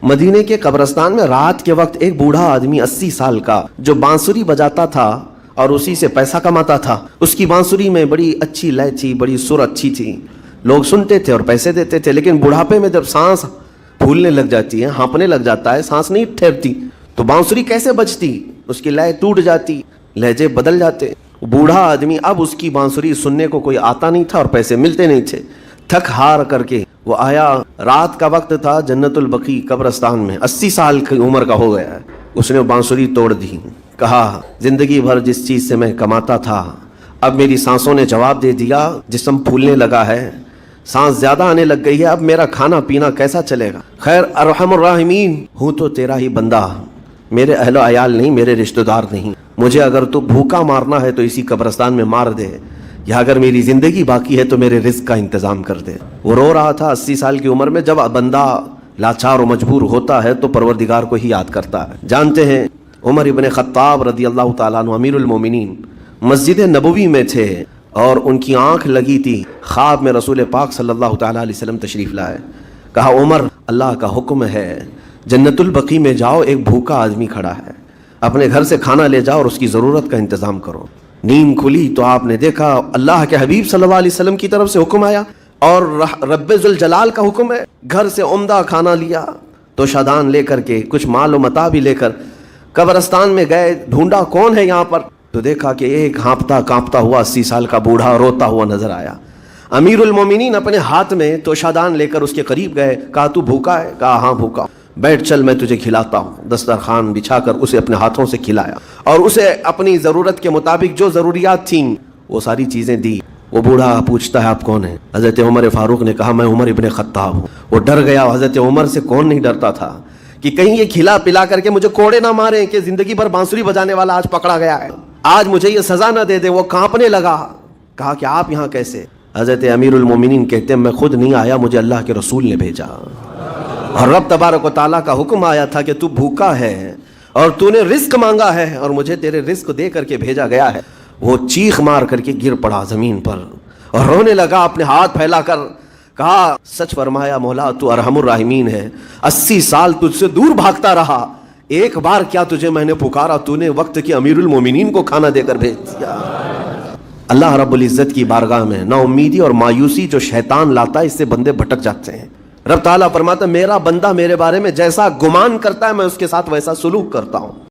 مدینے کے قبرستان میں رات کے وقت ایک بوڑھا آدمی 80 سال کا جو بانسری بجاتا تھا اور اسی سے پیسہ کماتا تھا، اس کی بانسری میں بڑی اچھی لے تھی، بڑی سر اچھی تھی، لوگ سنتے تھے اور پیسے دیتے تھے، لیکن بڑھاپے میں جب سانس پھولنے لگ جاتی ہے، ہانپنے لگ جاتا ہے، سانس نہیں ٹھہرتی تو بانسری کیسے بجتی؟ اس کی لے ٹوٹ جاتی، لہجے بدل جاتے۔ بوڑھا آدمی اب اس کی بانسری سننے کو کوئی آتا نہیں تھا اور پیسے ملتے نہیں تھے، تھک ہار کر کے وہ آیا۔ رات کا وقت تھا، جنت البقیع قبرستان میں، 80 سال کی عمر کا ہو گیا ہے۔ اس نے بانسری توڑ دی، کہا زندگی بھر جس چیز سے میں کماتا تھا اب میری سانسوں نے جواب دے دیا، جسم پھولنے لگا ہے، سانس زیادہ آنے لگ گئی ہے، اب میرا کھانا پینا کیسا چلے گا؟ خیر ارحم الراحمین، ہوں تو تیرا ہی بندہ، میرے اہل و عیال نہیں، میرے رشتہ دار نہیں، مجھے اگر تو بھوکا مارنا ہے تو اسی قبرستان میں مار دے، یا اگر میری زندگی باقی ہے تو میرے رزق کا انتظام کر دے۔ وہ رو رہا تھا 80 سال کی عمر میں۔ جب بندہ لاچار و مجبور ہوتا ہے تو پروردگار کو ہی یاد کرتا ہے۔ جانتے ہیں عمر ابن خطاب رضی اللہ تعالیٰ عنہ امیر المومنین مسجد نبوی میں تھے اور ان کی آنکھ لگی تھی، خواب میں رسول پاک صلی اللہ تعالیٰ علیہ وسلم تشریف لائے۔ کہا عمر، اللہ کا حکم ہے، جنت البقیع میں جاؤ، ایک بھوکا آدمی کھڑا ہے، اپنے گھر سے کھانا لے جاؤ اور اس کی ضرورت کا انتظام کرو۔ نیند کھلی تو آپ نے دیکھا اللہ کے حبیب صلی اللہ علیہ وسلم کی طرف سے حکم آیا اور رب ذوالجلال کا حکم ہے، گھر سے عمدہ کھانا لیا تو شادان لے کر کے کچھ مال و متاع بھی لے کر قبرستان میں گئے، ڈھونڈا کون ہے یہاں پر، تو دیکھا کہ ایک ہانپتا کانپتا ہوا 80 سال کا بوڑھا روتا ہوا نظر آیا۔ امیر المومنین اپنے ہاتھ میں تو شادان لے کر اس کے قریب گئے، کہا تو بھوکا ہے؟ کہا ہاں بھوکا، بیٹھ چل میں تجھے کھلاتا ہوں۔ دسترخوان بچھا کر اسے اپنے ہاتھوں سے کھلایا اور اسے اپنی ضرورت کے مطابق جو ضروریات تھیں وہ ساری چیزیں دی۔ وہ بوڑھا پوچھتا ہے آپ کون ہیں؟ حضرت عمر فاروق نے کہا میں عمر ابن خطاب ہوں۔ وہ ڈر گیا، حضرت عمر سے کون نہیں ڈرتا تھا کہ کہیں یہ کھلا پلا کر کے مجھے کوڑے نہ ماریں کہ زندگی بھر بانسری بجانے والا آج پکڑا گیا ہے، آج مجھے یہ سزا نہ دے دے۔ وہ کانپنے لگا، کہا کہ آپ یہاں کیسے؟ حضرت امیر المومنین کہتے ہیں میں خود نہیں آیا، مجھے اللہ کے رسول نے بھیجا، اور رب تبارک و تعالیٰ کا حکم آیا تھا کہ تو بھوکا ہے اور تو نے رزق مانگا ہے اور مجھے تیرے رزق دے کر کے بھیجا گیا ہے۔ وہ چیخ مار کر کے گر پڑا زمین پر اور رونے لگا، اپنے ہاتھ پھیلا کر کہا سچ فرمایا مولا، تو ارحم الراحمین ہے، 80 سال تجھ سے دور بھاگتا رہا، ایک بار کیا تجھے میں نے پکارا، تو نے وقت کی امیر المومنین کو کھانا دے کر بھیج دیا۔ اللہ رب العزت کی بارگاہ میں نا امیدی اور مایوسی جو شیطان لاتا ہے، اس سے بندے بھٹک جاتے ہیں۔ رب تعالیٰ فرماتا ہے میرا بندہ میرے بارے میں جیسا گمان کرتا ہے میں اس کے ساتھ ویسا سلوک کرتا ہوں۔